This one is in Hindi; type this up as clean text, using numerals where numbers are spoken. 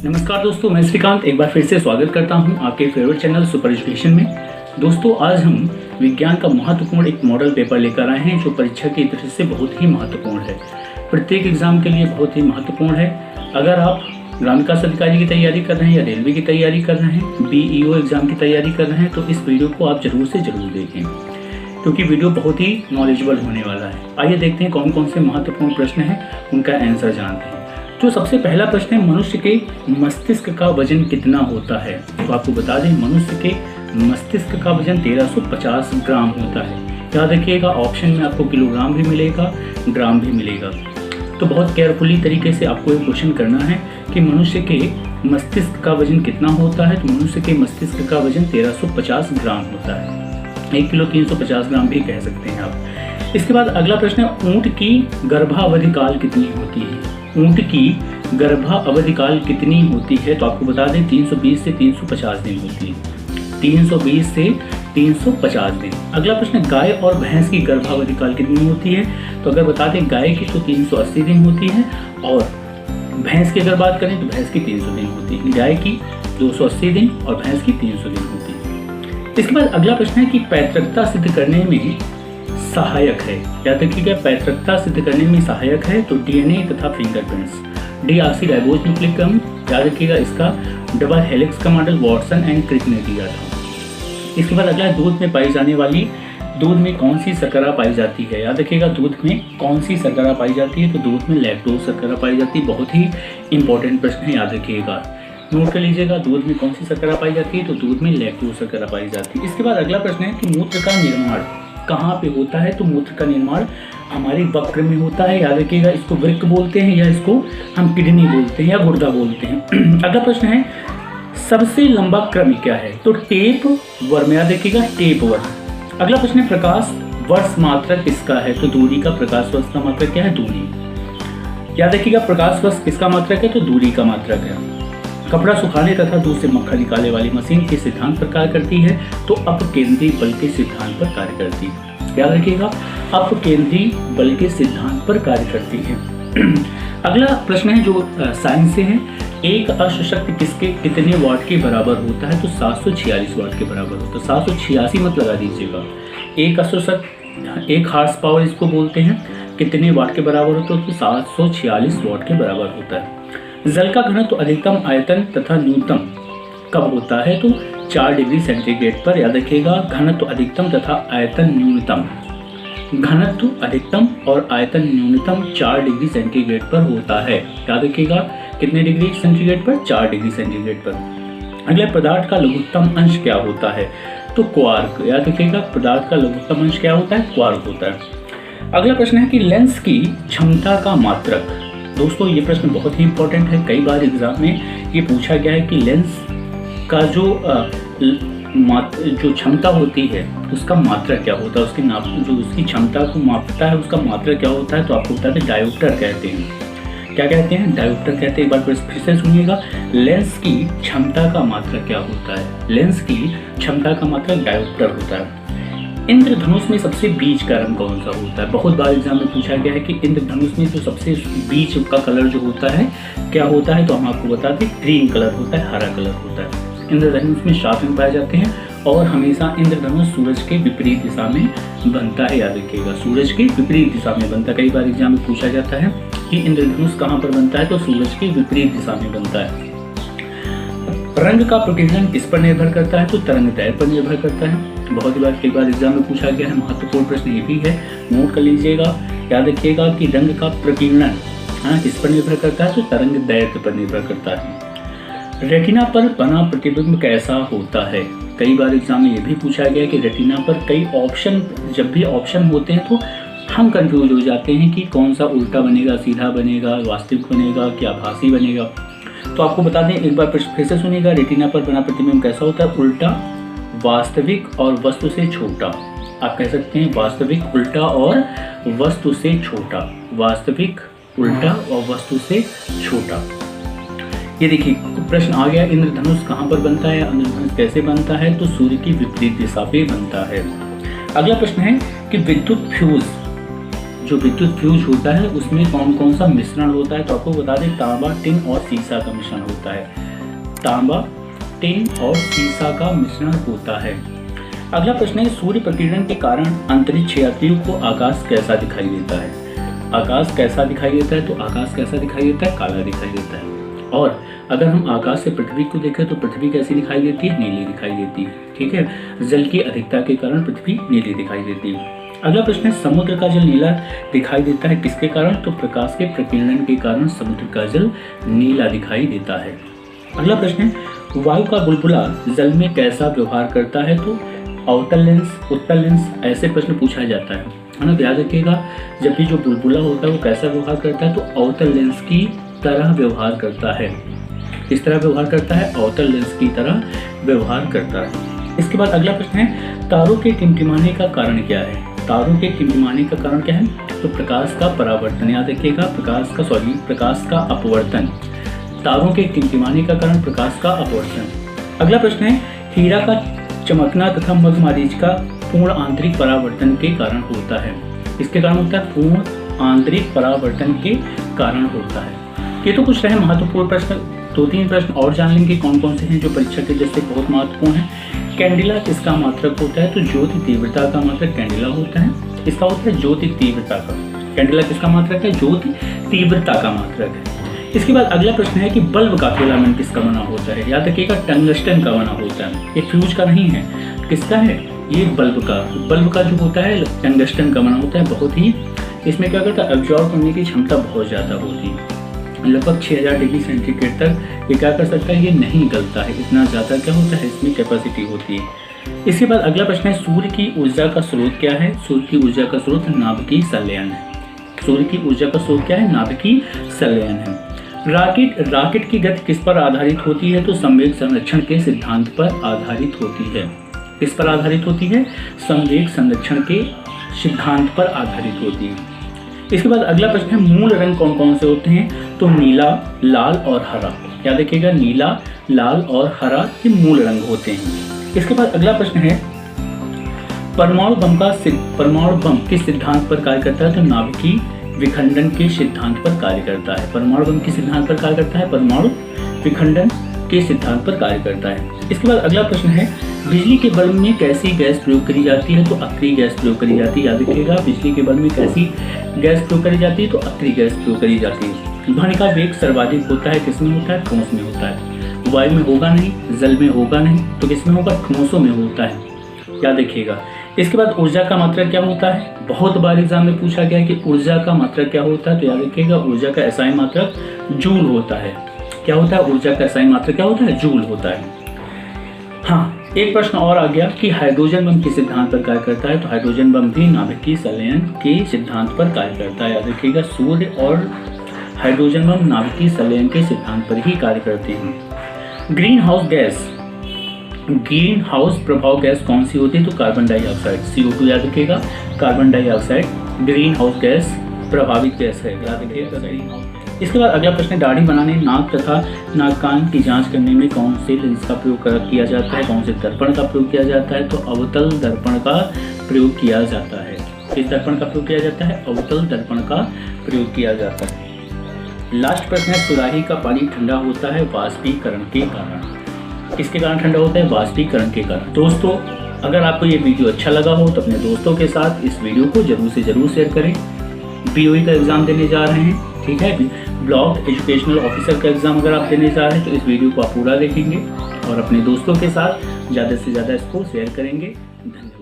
नमस्कार दोस्तों, मैं श्रीकांत एक बार फिर से स्वागत करता हूं आपके फेवरेट चैनल सुपर एजुकेशन में। दोस्तों, आज हम विज्ञान का महत्वपूर्ण एक मॉडल पेपर लेकर आए हैं जो परीक्षा की दृष्टि से बहुत ही महत्वपूर्ण है। प्रत्येक एग्जाम के लिए बहुत ही महत्वपूर्ण है। अगर आप ग्राम विकास अधिकारी की तैयारी कर रहे हैं या रेलवे की तैयारी कर रहे हैं, BEO एग्जाम की तैयारी कर रहे हैं, तो इस वीडियो को आप जरूर से जरूर देखें क्योंकि वीडियो बहुत ही नॉलेजेबल होने वाला है। आइए देखते हैं कौन कौन से महत्वपूर्ण प्रश्न हैं, उनका आंसर जानते हैं। जो सबसे पहला प्रश्न है, मनुष्य के मस्तिष्क का वजन कितना होता है? तो आपको बता दें, मनुष्य के मस्तिष्क का वजन 1350 ग्राम होता है। याद रखिएगा, ऑप्शन में आपको किलोग्राम भी मिलेगा, ग्राम भी मिलेगा। तो बहुत केयरफुली तरीके से आपको ये क्वेश्चन करना है कि मनुष्य के मस्तिष्क का वजन कितना होता है। तो मनुष्य के मस्तिष्क का वजन 1350 ग्राम होता है। 1 किलो 350 ग्राम भी कह सकते हैं आप। इसके बाद अगला प्रश्न है, ऊँट की गर्भावधि काल कितनी होती है? ऊँट की गर्भावधि काल कितनी होती है? तो आपको बता दें 320 से 350 दिन होती है। 320 से 350 दिन। अगला प्रश्न, गाय और भैंस की गर्भावधि काल कितनी होती है? तो अगर बता दें, गाय की तो 380 दिन होती है और भैंस की अगर बात करें तो भैंस की 300 दिन होती है। गाय की 280 दिन और भैंस की 300 दिन होती है। इसके बाद अगला प्रश्न है कि पैतृकता सिद्ध करने में सहायक है। याद रखिएगा, पैतृकता सिद्ध करने में सहायक है तो DNA तथा फिंगरप्रिंट्स। डीऑक्सीराइबोज न्यूक्लिक एसिड, याद रखिएगा, इसका डबल हेलिक्स का मॉडल वॉटसन एंड क्रिक ने दिया था। इसके बाद अगला, दूध में पाई जाने वाली, दूध में कौन सी शर्करा पाई जाती है? याद रखिएगा, दूध में कौन सी शर्करा पाई जाती है? तो दूध में लैक्टोज शर्करा पाई जाती है। बहुत ही इंपॉर्टेंट प्रश्न है, याद रखिएगा, नोट कर लीजिएगा। दूध में कौन सी शर्करा पाई जाती है? तो दूध में लैक्टोज शर्करा पाई जाती है। इसके बाद अगला प्रश्न है कि मूत्र का निर्माण कहाँ पे होता है? तो मूत्र का निर्माण हमारे वक्र में होता है। याद रखिएगा, इसको वृक्क बोलते हैं या इसको हम किडनी बोलते हैं या गुर्दा बोलते हैं। अगला प्रश्न है, सबसे लंबा क्रम क्या है? तो टेप वर्म। याद रखिएगा, टेप वर्म। अगला प्रश्न है, प्रकाश वर्ष मात्रक किसका है? तो दूरी का प्रकाश वर्ष का मात्रक क्या है? दूरी। याद रखिएगा, प्रकाश वर्ष किसका मात्रक है? तो दूरी का मात्रक है। कपड़ा सुखाने तथा दूध से मक्खन निकालने वाली मशीन किस सिद्धांत पर कार्य करती है? तो अपकेंद्री बल के सिद्धांत पर कार्य करती है। याद रखिएगा, अपकेंद्री बल के सिद्धांत पर कार्य करती है। अगला प्रश्न है जो साइंस से है, एक अश्व शक्ति किसके कितने वाट के बराबर होता है? तो 746 वाट के बराबर होता है। 786 मत लगा दीजिएगा। एक अश्व शक्ति, एक हार्स पावर इसको बोलते हैं, कितने वाट के बराबर होता है? तो 746 वाट के बराबर होता है। जल का घनत्व अधिकतम, आयतन तथा न्यूनतम कब होता है? तो 4 डिग्री सेंटीग्रेड पर। याद रखिएगा, घनत्व अधिकतम तथा आयतन न्यूनतम, घनत्व अधिकतम और आयतन न्यूनतम 4 डिग्री सेंटीग्रेड पर होता है। याद रखिएगा, कितने डिग्री सेंटीग्रेड पर? 4 डिग्री सेंटीग्रेड पर। अगले, पदार्थ का लघुत्तम अंश क्या होता है? तो क्वार्क। याद रखिएगा, पदार्थ का लघुत्तम अंश क्या होता है? क्वार्क होता है। अगला प्रश्न है कि लेंस की क्षमता का मात्रक। दोस्तों, ये प्रश्न बहुत ही इंपॉर्टेंट है। कई बार एग्जाम में ये पूछा गया है कि लेंस का जो क्षमता होती है उसका मात्रा क्या होता है, उसकी नाप, जो उसकी क्षमता को मापता है उसका मात्रा क्या होता है? तो आपको बता दें, डायोप्टर कहते हैं। क्या कहते हैं? डायोप्टर कहते हैं। एक बार फिर से सुनिएगा, लेंस की क्षमता का मात्रा क्या होता है? लेंस की क्षमता का मात्रा डायोप्टर होता है। इंद्रधनुष में सबसे बीच का रंग कौन सा होता है? बहुत बार एग्जाम में पूछा गया है कि इंद्रधनुष में जो सबसे बीच का कलर जो होता है क्या होता है? तो हम आपको बता दें, ग्रीन कलर होता है, हरा कलर होता है। इंद्रधनुष में 7 रंग पाए जाते हैं और हमेशा इंद्रधनुष सूरज के विपरीत दिशा में बनता है। याद रखिएगा, सूरज के विपरीत दिशा में बनता है। कई बार एग्जाम में पूछा जाता है कि इंद्रधनुष कहाँ पर बनता है? तो सूरज के विपरीत दिशा में बनता है। रंग का प्रकीर्णन किस पर निर्भर करता है? तो तरंगदैर्घ्य पर निर्भर करता है। बहुत ही बार कई बार एग्जाम में पूछा गया है, महत्वपूर्ण प्रश्न ये भी है, नोट कर लीजिएगा। याद रखिएगा कि रंग का प्रकीर्णन किस पर निर्भर करता है? तो तरंगदैर्घ्य पर निर्भर करता है। रेटिना पर बना प्रतिबिंब कैसा होता है? कई बार एग्जाम में ये भी पूछा गया कि रेटिना पर कई ऑप्शन, जब भी ऑप्शन होते हैं तो हम कंफ्यूज हो जाते हैं कि कौन सा उल्टा बनेगा, सीधा बनेगा, वास्तविक बनेगा, क्या आभासी बनेगा। तो आपको बता दें, एक बार फिर से सुनिएगा, रेटिना पर बना प्रतिबिंब कैसा होता है? उल्टा, वास्तविक और वस्तु से छोटा। आप कह सकते हैं वास्तविक, उल्टा और वस्तु से छोटा। वास्तविक, उल्टा और वस्तु से छोटा। ये देखिए, प्रश्न आ गया, इंद्रधनुष कहाँ पर बनता है? इंद्रधनुष कैसे बनता है? तो सूर्य की विपरीत दिशा पे बनता है। अगला प्रश्न है कि विद्युत फ्यूज जो विद्युत फ्यूज होता है उसमें कौन कौन सा मिश्रण होता है, तो आपको बता दें तांबा, टिन और सीसा का मिश्रण होता है। तांबा, टिन और सीसा का मिश्रण होता है। अगला प्रश्न है, सूर्य प्रकीर्णन के कारण अंतरिक्ष यात्रियों को आकाश कैसा दिखाई देता है? आकाश कैसा दिखाई देता है? तो आकाश कैसा दिखाई देता है? काला दिखाई देता है। और अगर हम आकाश से पृथ्वी को देखें तो पृथ्वी कैसी दिखाई देती है? नीली दिखाई देती है। ठीक है, जल की अधिकता के कारण पृथ्वी नीली दिखाई देती है। अगला प्रश्न है, समुद्र का जल नीला दिखाई देता है किसके कारण? तो प्रकाश के प्रकीर्णन के कारण समुद्र का जल नीला दिखाई देता है। अगला प्रश्न है, वायु का बुलबुला जल में कैसा व्यवहार करता है? तो अवतल लेंस, उत्तल लेंस, ऐसे प्रश्न पूछा जाता है ना। याद रखिएगा, जब भी जो बुलबुला होता है वो कैसा व्यवहार करता है? तो अवतल लेंस की तरह व्यवहार करता है। किस तरह व्यवहार करता है? अवतल लेंस की तरह व्यवहार करता है। इसके बाद अगला प्रश्न है, तारों के टिमटिमाने का कारण क्या है? तारों के टिमटिमाने का कारण क्या है? तो प्रकाश का परावर्तन। याद रखिएगा, प्रकाश का अपवर्तन। तारों के टिमटिमाने का कारण प्रकाश का अपवर्तन। अगला प्रश्न है, हीरा का चमकना तथा मगमरीच का पूर्ण आंतरिक परावर्तन के कारण होता है। इसके कारण होता है? पूर्ण आंतरिक परावर्तन के कारण होता है। ये तो कुछ रहे महत्वपूर्ण प्रश्न। 2-3 प्रश्न और जान लेंगे कौन कौन से हैं जो परीक्षा के दृष्टि से बहुत महत्वपूर्ण है। कैंडिला किसका मात्रक होता है? तो ज्योति तीव्रता का मात्रक कैंडिला होता है। इसका होता है ज्योति तीव्रता का। कैंडिला किसका मात्रक है? ज्योति तीव्रता का मात्रक है। इसके बाद अगला प्रश्न है कि बल्ब का फिलामेंट किसका बना होता है? याद रखिएगा, टंगस्टन का बना होता है। ये फ्यूज का नहीं है, किसका है? ये बल्ब का जो होता है टंगस्टन का बना होता है। बहुत ही इसमें क्या करता है? एब्जॉर्ब करने की क्षमता बहुत ज़्यादा होती है। लगभग 6000 डिग्री सेंटीग्रेड तक ये क्या कर सकता है? ये नहीं गलता है। इतना ज़्यादा क्या होता है? इसमें कैपेसिटी होती है। इसके बाद अगला प्रश्न है, सूर्य की ऊर्जा का स्रोत क्या है? सूर्य की ऊर्जा का स्रोत नाभिकीय संलयन है। सूर्य की ऊर्जा का स्रोत क्या है? नाभिकीय संलयन है। रॉकेट की गति किस पर आधारित होती है? तो संवेग संरक्षण के सिद्धांत पर आधारित होती है। किस पर आधारित होती है? संवेग संरक्षण के सिद्धांत पर आधारित होती है। इसके बाद अगला प्रश्न है, मूल रंग कौन कौन से होते हैं? तो नीला, लाल और हरा। याद रखिएगा, नीला, लाल और हरा ये मूल रंग होते हैं। इसके बाद अगला प्रश्न है, परमाणु बम किस सिद्धांत पर कार्य करता है? तो नाभिकीय विखंडन के सिद्धांत पर कार्य करता है। परमाणु बम के सिद्धांत पर कार्य करता है, परमाणु विखंडन के सिद्धांत पर कार्य करता है। इसके बाद अगला प्रश्न है, बिजली के बल्ब में कैसी गैस प्रयोग करी जाती है? तो अक्रिय गैस प्रयोग करी जाती है। याद रखिएगा, बिजली के बल्ब में कैसी गैस प्रयोग करी जाती है? तो अक्रिय गैस प्रयोग करी जाती है। ध्वनि का वेग सर्वाधिक होता है किसमें होता है? ठोस में होता है। वायु में होगा नहीं, जल में होगा नहीं, तो किसमें होगा? ठोसों में होता है। याद रखिएगा। इसके बाद ऊर्जा का मात्रक क्या होता है? बहुत बार एग्जाम में पूछा गया कि ऊर्जा का मात्रक क्या होता है? तो याद रखिएगा, ऊर्जा का एसआई मात्रक जूल होता है। क्या होता है? ऊर्जा का एसआई मात्रक क्या होता है? जूल होता है। हाँ, एक प्रश्न और आ गया कि हाइड्रोजन बम किस सिद्धांत पर कार्य करता है? तो हाइड्रोजन बम भी नाभिकीय संलयन के सिद्धांत पर कार्य करता है। याद रखिएगा, सूर्य और हाइड्रोजन बम नाभिकीय संलयन के सिद्धांत पर ही कार्य करते हैं। ग्रीन हाउस प्रभाव गैस कौन सी होती है? तो कार्बन डाइऑक्साइड, CO2। याद रखिएगा, carbon dioxide green house gas प्रभावित गैस है। याद रखिएगा। इसके बाद अगला प्रश्न, दाढ़ी बनाने, नाक तथा नाक कान की जांच करने में कौन से लेंस का प्रयोग किया जाता है? कौन से दर्पण का प्रयोग किया जाता है? तो अवतल दर्पण का प्रयोग किया जाता है। किस दर्पण का प्रयोग किया जाता है? अवतल दर्पण का प्रयोग किया जाता है। लास्ट प्रश्न है, सुराही का पानी ठंडा होता है वाष्पीकरण के कारण। किसके कारण ठंडा होता है? वाष्पीकरण के कारण। दोस्तों, अगर आपको ये वीडियो अच्छा लगा हो तो अपने दोस्तों के साथ इस वीडियो को जरूर से जरूर शेयर करें। BOE का एग्ज़ाम देने जा रहे हैं, ठीक है, ब्लॉक एजुकेशनल ऑफिसर का एग्ज़ाम अगर आप देने जा रहे हैं तो इस वीडियो को आप पूरा देखेंगे और अपने दोस्तों के साथ ज़्यादा से ज़्यादा इसको शेयर करेंगे। धन्यवाद।